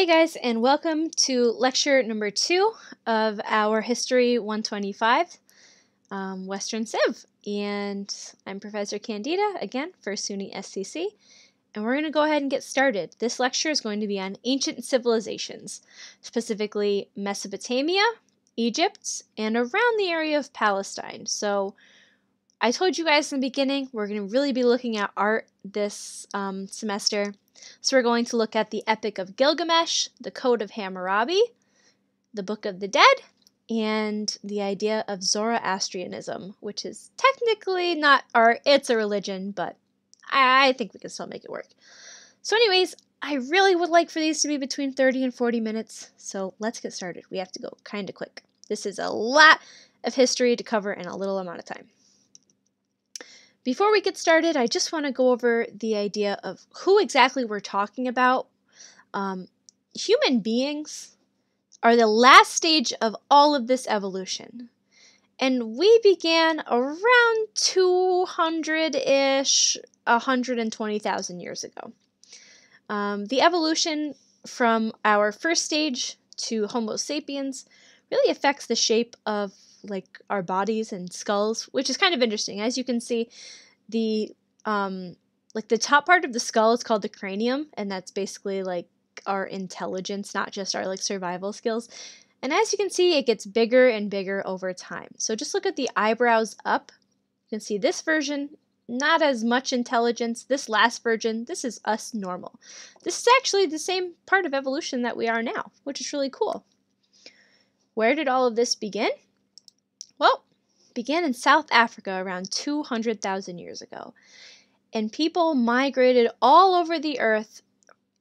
Hey guys, and welcome to lecture number 2 of our History 125 Western Civ. And I'm Professor Candida, again, for SUNY SCC. And we're going to go ahead and get started. This lecture is going to be on ancient civilizations, specifically Mesopotamia, Egypt, and around the area of Palestine. So I told you guys in the beginning, we're going to really be looking at art this semester. So we're going to look at the Epic of Gilgamesh, the Code of Hammurabi, the Book of the Dead, and the idea of Zoroastrianism, which is technically not art, it's a religion, but I think we can still make it work. So anyways, I really would like for these to be between 30 and 40 minutes, so let's get started. We have to go kind of quick. This is a lot of history to cover in a little amount of time. Before we get started, I just want to go over the idea of who exactly we're talking about. Human beings are the last stage of all of this evolution. And we began around 200-ish, 120,000 years ago. The evolution from our first stage to Homo sapiens really affects the shape of our bodies and skulls, which is kind of interesting. As you can see, the top part of the skull is called the cranium, and that's basically our intelligence, not just our survival skills. And as you can see, it gets bigger and bigger over time. So just look at the eyebrows up. You can see this version, not as much intelligence. This last version, this is us normal. This is actually the same part of evolution that we are now, which is really cool. Where did all of this begin? Well, it began in South Africa around 200,000 years ago. And people migrated all over the earth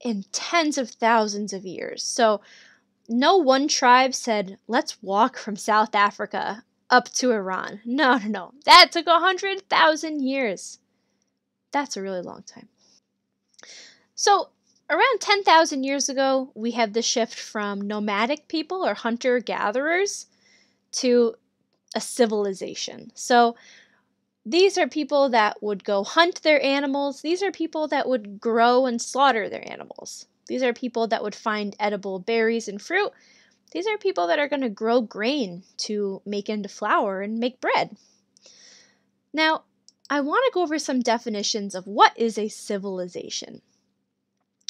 in tens of thousands of years. So no one tribe said, let's walk from South Africa up to Iran. No. That took 100,000 years. That's a really long time. So around 10,000 years ago, we have the shift from nomadic people or hunter-gatherers to a civilization. So these are people that would go hunt their animals. These are people that would grow and slaughter their animals. These are people that would find edible berries and fruit. These are people that are going to grow grain to make into flour and make bread. Now, I want to go over some definitions of what is a civilization.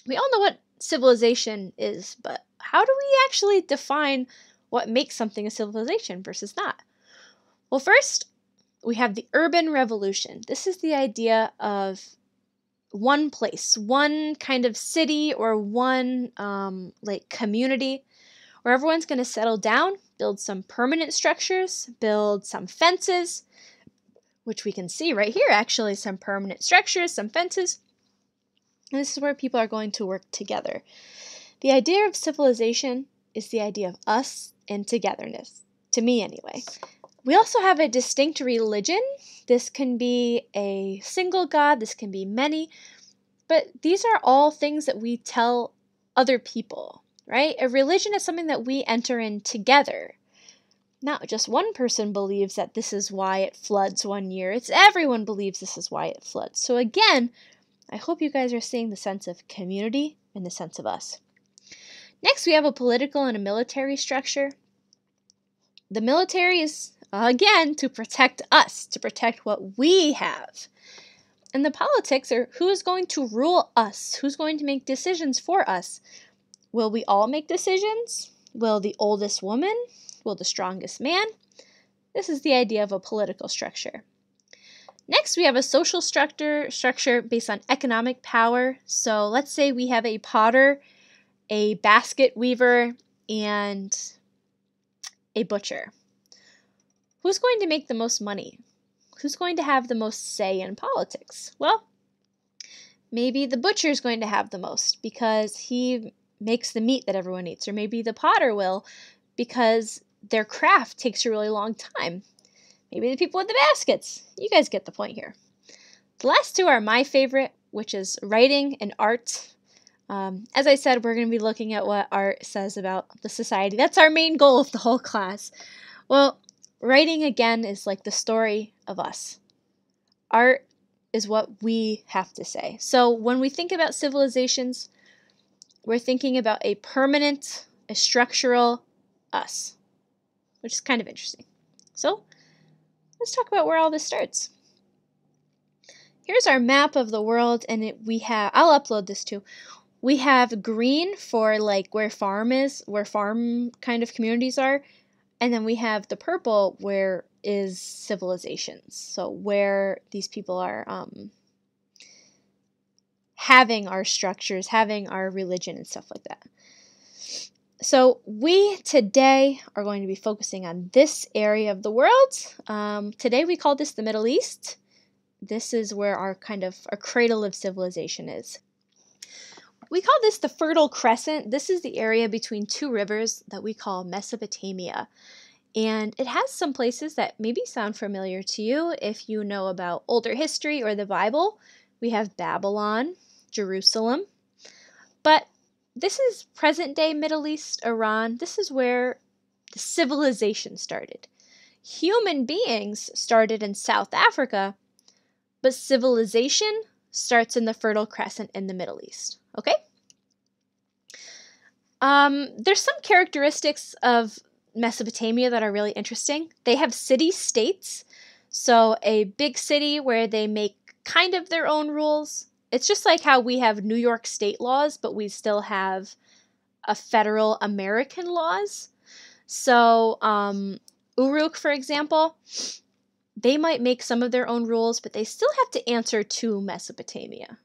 We all know what civilization is, but how do we actually define what makes something a civilization versus not? Well, first, we have the urban revolution. This is the idea of one place, one kind of city or one community where everyone's going to settle down, build some permanent structures, build some fences, which we can see right here, actually, some permanent structures, some fences. And this is where people are going to work together. The idea of civilization is the idea of us and togetherness, to me anyway. We also have a distinct religion. This can be a single god, this can be many, but these are all things that we tell other people, right? A religion is something that we enter in together. Not just one person believes that this is why it floods one year. It's everyone believes this is why it floods. So again, I hope you guys are seeing the sense of community and the sense of us. Next, we have a political and a military structure. The military is, again, to protect us, to protect what we have. And the politics are who's going to rule us, who's going to make decisions for us. Will we all make decisions? Will the oldest woman? Will the strongest man? This is the idea of a political structure. Next, we have a social structure based on economic power. So let's say we have a potter, a basket weaver, and a butcher. Who's going to make the most money? Who's going to have the most say in politics? Well, maybe the butcher is going to have the most because he makes the meat that everyone eats. Or maybe the potter will because their craft takes a really long time. Maybe the people with the baskets. You guys get the point here. The last two are my favorite, which is writing and art. As I said, we're going to be looking at what art says about the society. That's our main goal of the whole class. Well, writing, again, is like the story of us. Art is what we have to say. So when we think about civilizations, we're thinking about a permanent, a structural us, which is kind of interesting. So let's talk about where all this starts. Here's our map of the world, and I'll upload this too. We have green for like where farm is, where farm kind of communities are, and then we have the purple where is civilizations. So where these people are having our structures, having our religion and stuff like that. So we today are going to be focusing on this area of the world. Today we call this the Middle East. This is where our cradle of civilization is. We call this the Fertile Crescent. This is the area between two rivers that we call Mesopotamia. And it has some places that maybe sound familiar to you if you know about older history or the Bible. We have Babylon, Jerusalem. But this is present-day Middle East, Iran. This is where the civilization started. Human beings started in South Africa, but civilization starts in the Fertile Crescent in the Middle East. Okay? There's some characteristics of Mesopotamia that are really interesting. They have city-states, so a big city where they make kind of their own rules. It's just like how we have New York state laws, but we still have a federal American laws. So, Uruk, for example, they might make some of their own rules, but they still have to answer to Mesopotamia.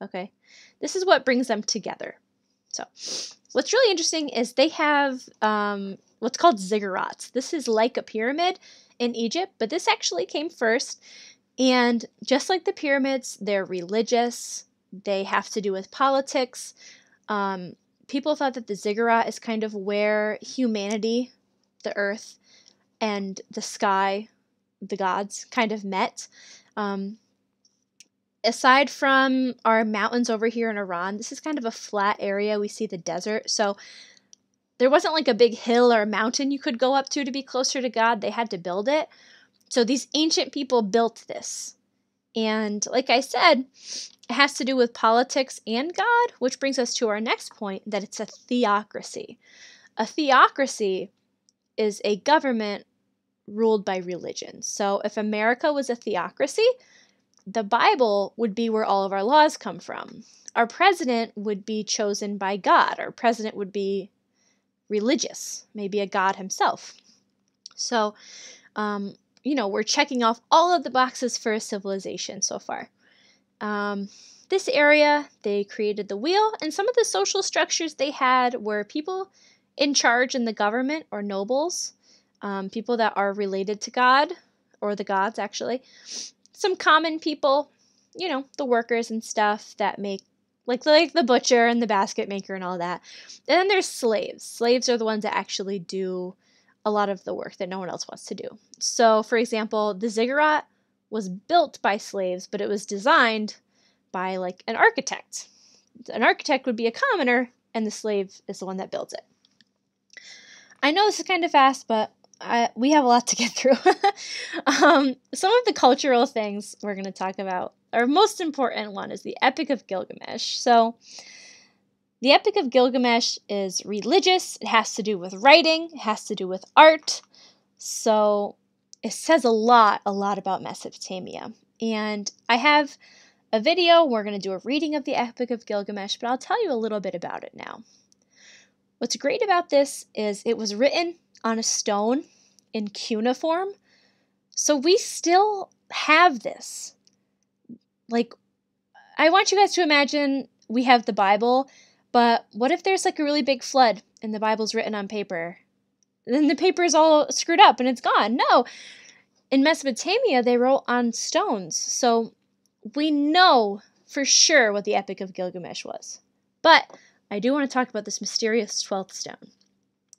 Okay? This is what brings them together. So, what's really interesting is they have what's called ziggurats. This is like a pyramid in Egypt, but this actually came first. And just like the pyramids, they're religious. They have to do with politics. People thought that the ziggurat is kind of where humanity, the earth, and the sky, the gods, kind of met. Aside from our mountains over here in Iran, this is kind of a flat area. We see the desert. So there wasn't like a big hill or a mountain you could go up to be closer to God. They had to build it. So these ancient people built this. And like I said, it has to do with politics and God, which brings us to our next point, that it's a theocracy. A theocracy is a government ruled by religion. So if America was a theocracy, the Bible would be where all of our laws come from. Our president would be chosen by God. Our president would be religious, maybe a god himself. So, we're checking off all of the boxes for a civilization so far. This area, they created the wheel, and some of the social structures they had were people in charge in the government or nobles, people that are related to God, or the gods actually. Some common people, the workers and stuff that make, like the butcher and the basket maker and all that. And then there's slaves. Slaves are the ones that actually do a lot of the work that no one else wants to do. So, for example, the ziggurat was built by slaves, but it was designed by like an architect. An architect would be a commoner, and the slave is the one that builds it. I know this is kind of fast, but we have a lot to get through. Some of the cultural things we're going to talk about, our most important one is the Epic of Gilgamesh. So the Epic of Gilgamesh is religious. It has to do with writing. It has to do with art. So it says a lot about Mesopotamia. And I have a video. We're going to do a reading of the Epic of Gilgamesh, but I'll tell you a little bit about it now. What's great about this is it was written on a stone in cuneiform. So we still have this. Like, I want you guys to imagine we have the Bible, but what if there's like a really big flood and the Bible's written on paper? Then the paper is all screwed up and it's gone. No. In Mesopotamia, they wrote on stones. So we know for sure what the Epic of Gilgamesh was. But I do want to talk about this mysterious 12th stone.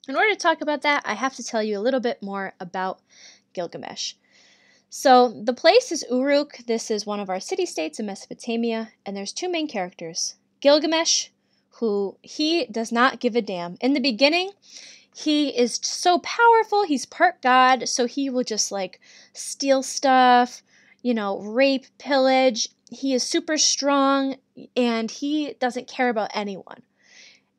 In order to talk about that, I have to tell you a little bit more about Gilgamesh. So the place is Uruk. This is one of our city-states in Mesopotamia, and there's two main characters. Gilgamesh, who he does not give a damn. In the beginning, he is so powerful, he's part god, so he will just like steal stuff, rape, pillage. He is super strong, and he doesn't care about anyone.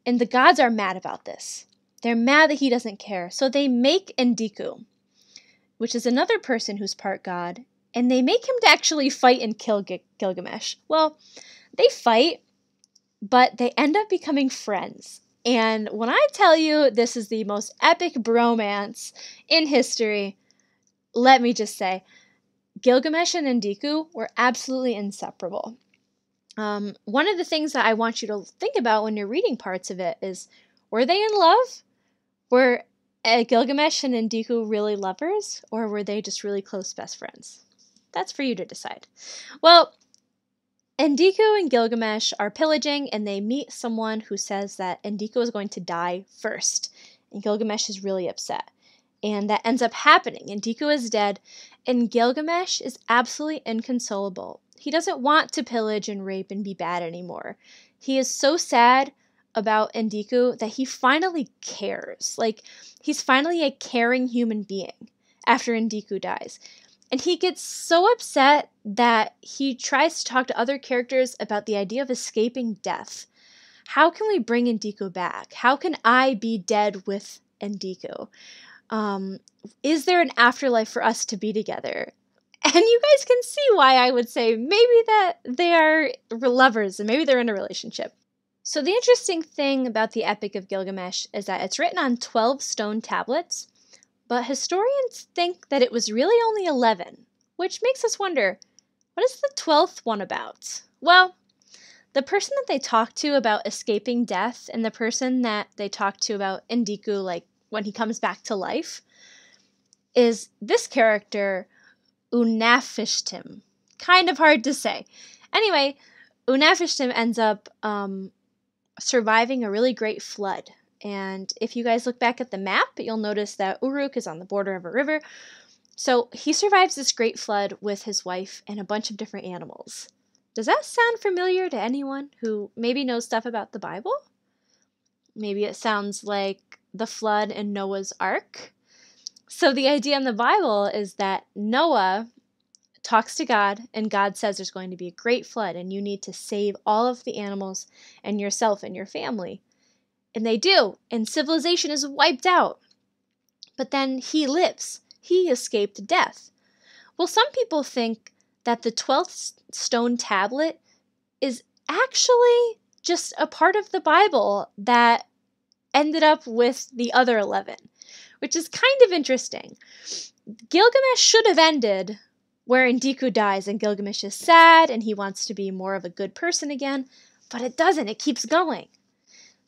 And the gods are mad about this. They're mad that he doesn't care. So they make Enkidu, which is another person who's part god, and they make him to actually fight and kill Gilgamesh. Well, they fight, but they end up becoming friends. And when I tell you this is the most epic bromance in history, let me just say, Gilgamesh and Enkidu were absolutely inseparable. One of the things that I want you to think about when you're reading parts of it is, were they in love? Were Gilgamesh and Enkidu really lovers, or were they just really close best friends? That's for you to decide. Well, Enkidu and Gilgamesh are pillaging, and they meet someone who says that Enkidu is going to die first, and Gilgamesh is really upset. And that ends up happening. Enkidu is dead, and Gilgamesh is absolutely inconsolable. He doesn't want to pillage and rape and be bad anymore. He is so sad about Enkidu that he finally cares. Like, he's finally a caring human being after Enkidu dies. And he gets so upset that he tries to talk to other characters about the idea of escaping death. How can we bring Enkidu back? How can I be dead with Enkidu? Is there an afterlife for us to be together? And you guys can see why I would say maybe that they are lovers and maybe they're in a relationship. So the interesting thing about the Epic of Gilgamesh is that it's written on 12 stone tablets, but historians think that it was really only 11, which makes us wonder, what is the 12th one about? Well, the person that they talk to about escaping death and the person that they talk to about Enkidu, like when he comes back to life, is this character, Unafishtim. Kind of hard to say. Anyway, Unafishtim ends up surviving a really great flood. And if you guys look back at the map, you'll notice that Uruk is on the border of a river. So he survives this great flood with his wife and a bunch of different animals. Does that sound familiar to anyone who maybe knows stuff about the Bible? Maybe it sounds like the flood in Noah's Ark. So the idea in the Bible is that Noah talks to God, and God says there's going to be a great flood, and you need to save all of the animals and yourself and your family. And they do, and civilization is wiped out. But then he lives. He escaped death. Well, some people think that the 12th stone tablet is actually just a part of the Bible that ended up with the other 11, which is kind of interesting. Gilgamesh should have ended where Enkidu dies and Gilgamesh is sad and he wants to be more of a good person again, but it doesn't. It keeps going.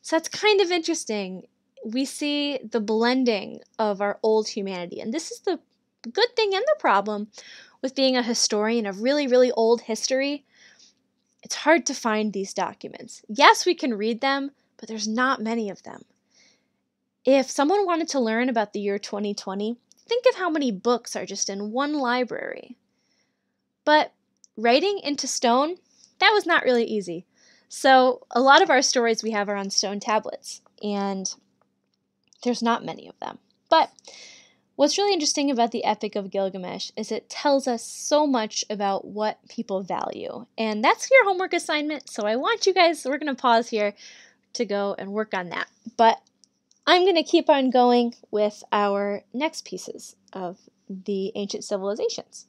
So that's kind of interesting. We see the blending of our old humanity, and this is the good thing and the problem with being a historian of really, really old history. It's hard to find these documents. Yes, we can read them, but there's not many of them. If someone wanted to learn about the year 2020, think of how many books are just in one library. But writing into stone, that was not really easy. So a lot of our stories we have are on stone tablets, and there's not many of them. But what's really interesting about the Epic of Gilgamesh is it tells us so much about what people value. And that's your homework assignment, so I want you guys, we're going to pause here to go and work on that. But I'm going to keep on going with our next pieces of the ancient civilizations,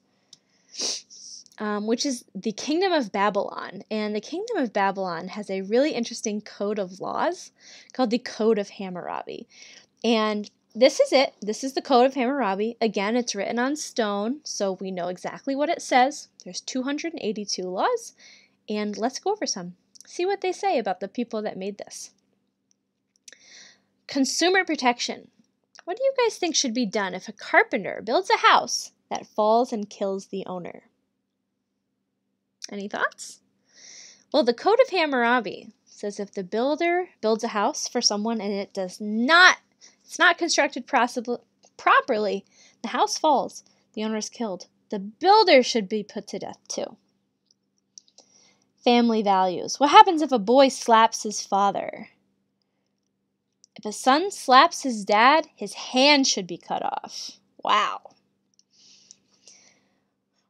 which is the Kingdom of Babylon. And the Kingdom of Babylon has a really interesting code of laws called the Code of Hammurabi. And this is it. This is the Code of Hammurabi. Again, it's written on stone, so we know exactly what it says. There's 282 laws, and let's go over some. See what they say about the people that made this. Consumer protection. What do you guys think should be done if a carpenter builds a house that falls and kills the owner? Any thoughts? Well, the Code of Hammurabi says if the builder builds a house for someone and it's not constructed properly, the house falls, the owner is killed. The builder should be put to death too. Family values. What happens if a boy slaps his father? If a son slaps his dad, his hand should be cut off. Wow.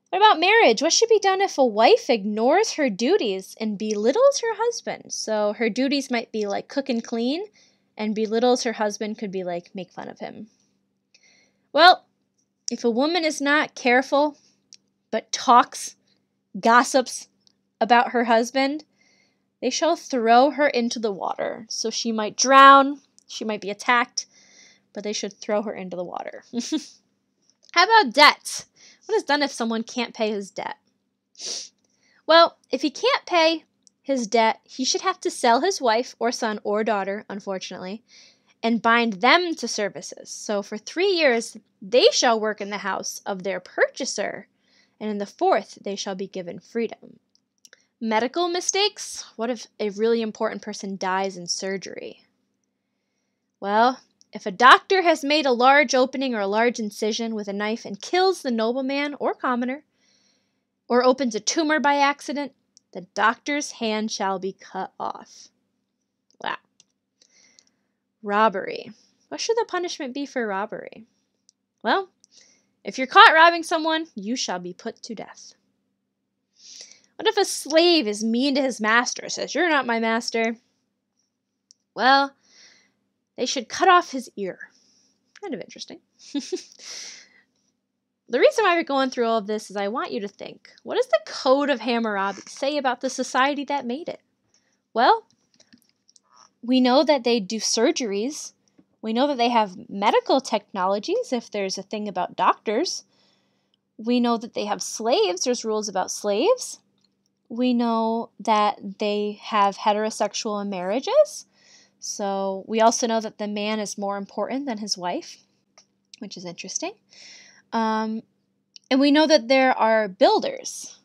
What about marriage? What should be done if a wife ignores her duties and belittles her husband? So her duties might be like cook and clean, and belittles her husband could be like make fun of him. Well, if a woman is not careful, but talks, gossips about her husband, they shall throw her into the water. So she might drown, she might be attacked, but they should throw her into the water. How about debt? What is done if someone can't pay his debt? Well, if he can't pay his debt, he should have to sell his wife or son or daughter, unfortunately, and bind them to services. So for 3 years, they shall work in the house of their purchaser, and in the 4th, they shall be given freedom. Medical mistakes? What if a really important person dies in surgery? Well, if a doctor has made a large opening or a large incision with a knife and kills the nobleman or commoner, or opens a tumor by accident, the doctor's hand shall be cut off. Wow. Robbery. What should the punishment be for robbery? Well, if you're caught robbing someone, you shall be put to death. What if a slave is mean to his master, says, "You're not my master"? Well, they should cut off his ear. Kind of interesting. The reason why we're going through all of this is I want you to think, what does the Code of Hammurabi say about the society that made it? Well, we know that they do surgeries. We know that they have medical technologies if there's a thing about doctors. We know that they have slaves. There's rules about slaves. We know that they have heterosexual marriages. So we also know that the man is more important than his wife, which is interesting. And we know that there are builders,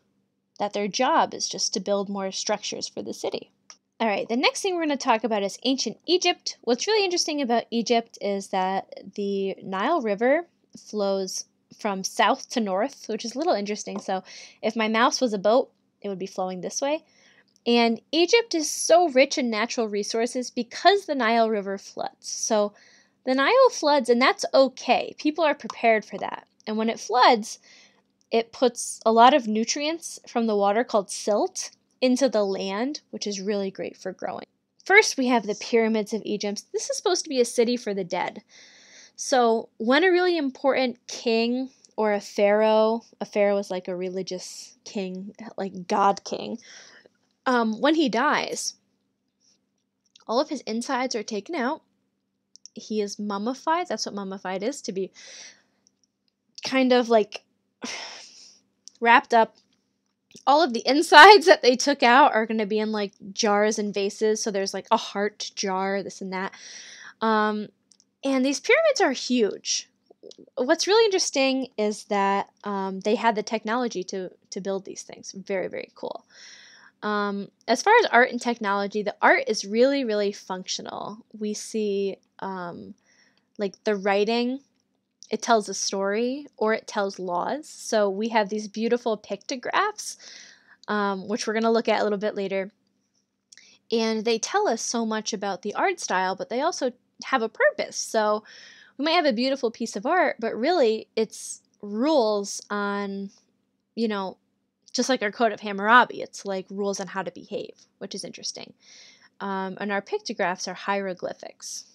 that their job is just to build more structures for the city. All right, the next thing we're going to talk about is ancient Egypt. What's really interesting about Egypt is that the Nile River flows from south to north, which is a little interesting. So if my mouse was a boat, it would be flowing this way. And Egypt is so rich in natural resources because the Nile River floods. So the Nile floods, and that's okay. People are prepared for that. And when it floods, it puts a lot of nutrients from the water called silt into the land, which is really great for growing. First, we have the pyramids of Egypt. This is supposed to be a city for the dead. So when a really important king or a pharaoh is like a religious king, like god king, when he dies, all of his insides are taken out. He is mummified. That's what mummified is, to be kind of like wrapped up. All of the insides that they took out are going to be in like jars and vases. So there's like a heart jar, this and that. And these pyramids are huge. What's really interesting is that they had the technology to build these things. Very, very cool. As far as art and technology, the art is really, really functional. We see like the writing, it tells a story or it tells laws. So we have these beautiful pictographs, which we're going to look at a little bit later. And they tell us so much about the art style, but they also have a purpose. So we might have a beautiful piece of art, but really it's rules on, just like our Code of Hammurabi. It's like rules on how to behave, which is interesting. And our pictographs are hieroglyphics.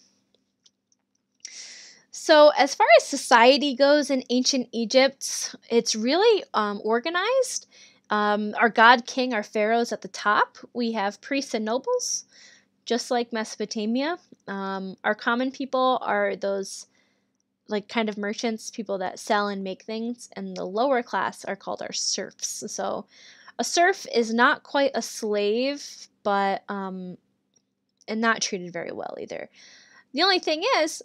So as far as society goes in ancient Egypt, it's really organized. Our god king, our pharaohs at the top. We have priests and nobles, just like Mesopotamia. Our common people are those like kind of merchants, people that sell and make things, and the lower class are called our serfs. So a serf is not quite a slave, but and not treated very well either. The only thing is,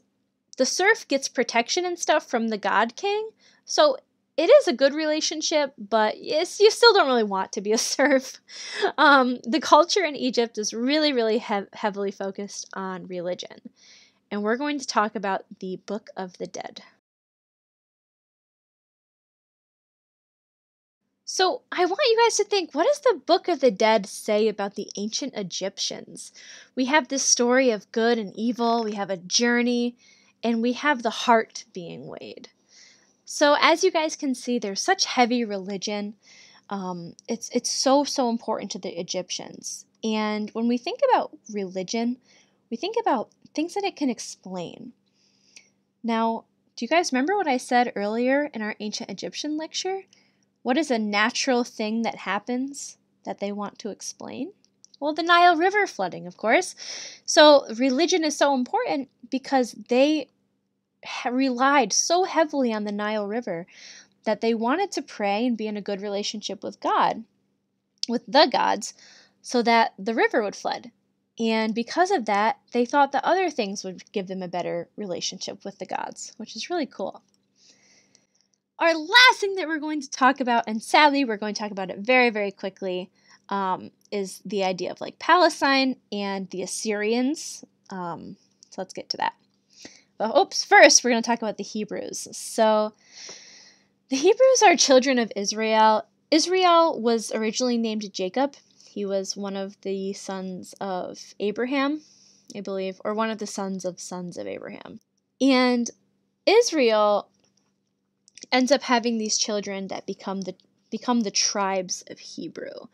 the serf gets protection and stuff from the god king, so it is a good relationship, but you still don't really want to be a serf. The culture in Egypt is really, really heavily focused on religion. And we're going to talk about the Book of the Dead. So I want you guys to think, what does the Book of the Dead say about the ancient Egyptians? We have this story of good and evil, we have a journey, and we have the heart being weighed. So as you guys can see, there's such heavy religion. It's so important to the Egyptians. And when we think about religion, we think about things that it can explain. Now, do you guys remember what I said earlier in our ancient Egyptian lecture? What is a natural thing that happens that they want to explain? Well, the Nile River flooding, of course. So religion is so important because they relied so heavily on the Nile River that they wanted to pray and be in a good relationship with God, with the gods, so that the river would flood. And because of that, they thought that other things would give them a better relationship with the gods, which is really cool. Our last thing that we're going to talk about, and sadly we're going to talk about it very, very quickly, is the idea of like Palestine and the Assyrians. So let's get to that. But first we're going to talk about the Hebrews. So the Hebrews are children of Israel. Israel was originally named Jacob. He was one of the sons of Abraham, I believe, or one of the sons of Abraham. And Israel ends up having these children that become the tribes of Hebrew.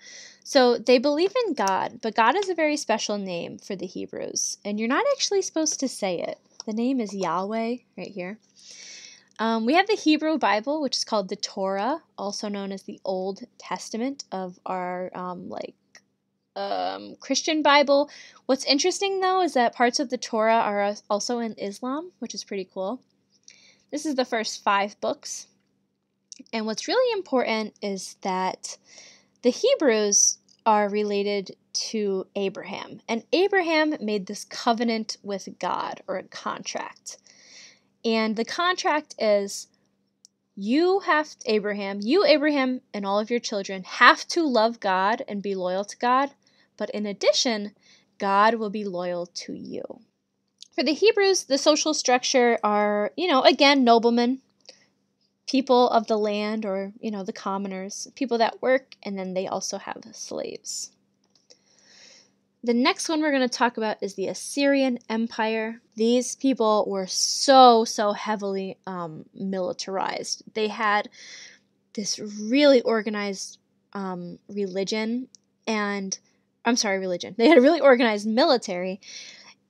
So they believe in God, but God is a very special name for the Hebrews, and you're not actually supposed to say it. The name is Yahweh right here. We have the Hebrew Bible, which is called the Torah, also known as the Old Testament of our Christian Bible. What's interesting, though, is that parts of the Torah are also in Islam, which is pretty cool. This is the first 5 books. And what's really important is that the Hebrews are related to Abraham. And Abraham made this covenant with God, or a contract. And the contract is Abraham, and all of your children have to love God and be loyal to God. But in addition, God will be loyal to you. For the Hebrews, the social structure are, again, noblemen, people of the land, or, the commoners, people that work, and then they also have slaves. The next one we're going to talk about is the Assyrian Empire. These people were so militarized. They had this really organized religion. They had a really organized military,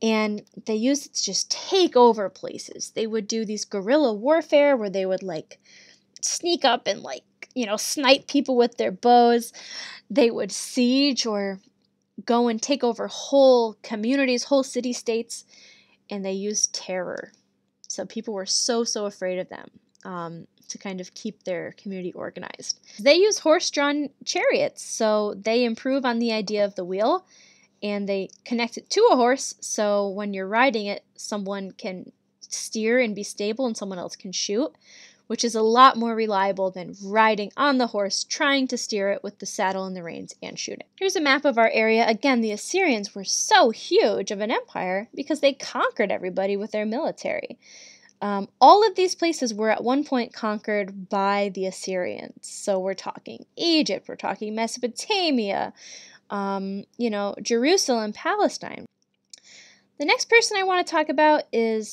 and they used it to just take over places. They would do these guerrilla warfare where they would sneak up and snipe people with their bows. They would siege or go and take over whole communities, whole city-states, and they used terror. So people were so afraid of them to kind of keep their community organized. They use horse-drawn chariots, so they improve on the idea of the wheel, and they connect it to a horse, so when you're riding it, someone can steer and be stable and someone else can shoot, which is a lot more reliable than riding on the horse, trying to steer it with the saddle and the reins and shooting. Here's a map of our area. Again, the Assyrians were so huge of an empire because they conquered everybody with their military. All of these places were at one point conquered by the Assyrians. So we're talking Egypt, we're talking Mesopotamia, Jerusalem, Palestine. The next person I want to talk about is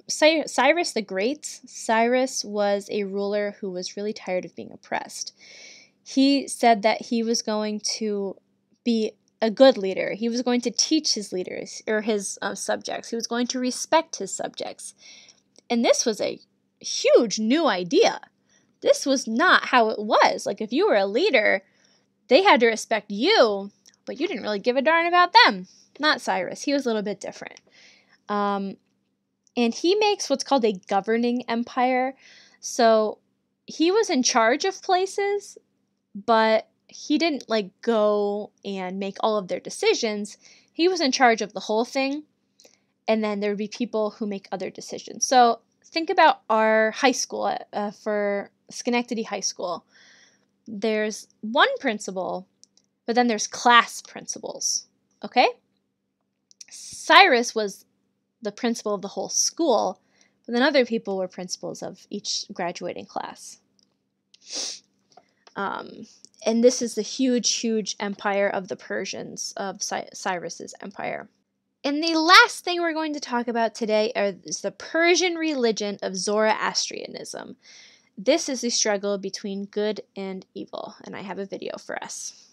Cyrus the Great. Cyrus was a ruler who was really tired of being oppressed. He said that he was going to be a good leader. He was going to teach his leaders, or his subjects. He was going to respect his subjects. And this was a huge new idea. This was not how it was. If you were a leader, they had to respect you, but you didn't really give a darn about them. Not Cyrus. He was a little bit different. And he makes what's called a governing empire. So he was in charge of places, but he didn't go and make all of their decisions. He was in charge of the whole thing. And then there would be people who make other decisions. So think about our high school, for Schenectady High School. There's one principal, but then there's class principals. Okay? Cyrus was the principal of the whole school, but then other people were principals of each graduating class. And this is the huge empire of the Persians, of Cyrus's empire. And the last thing we're going to talk about today is the Persian religion of Zoroastrianism. this is the struggle between good and evil, and I have a video for us.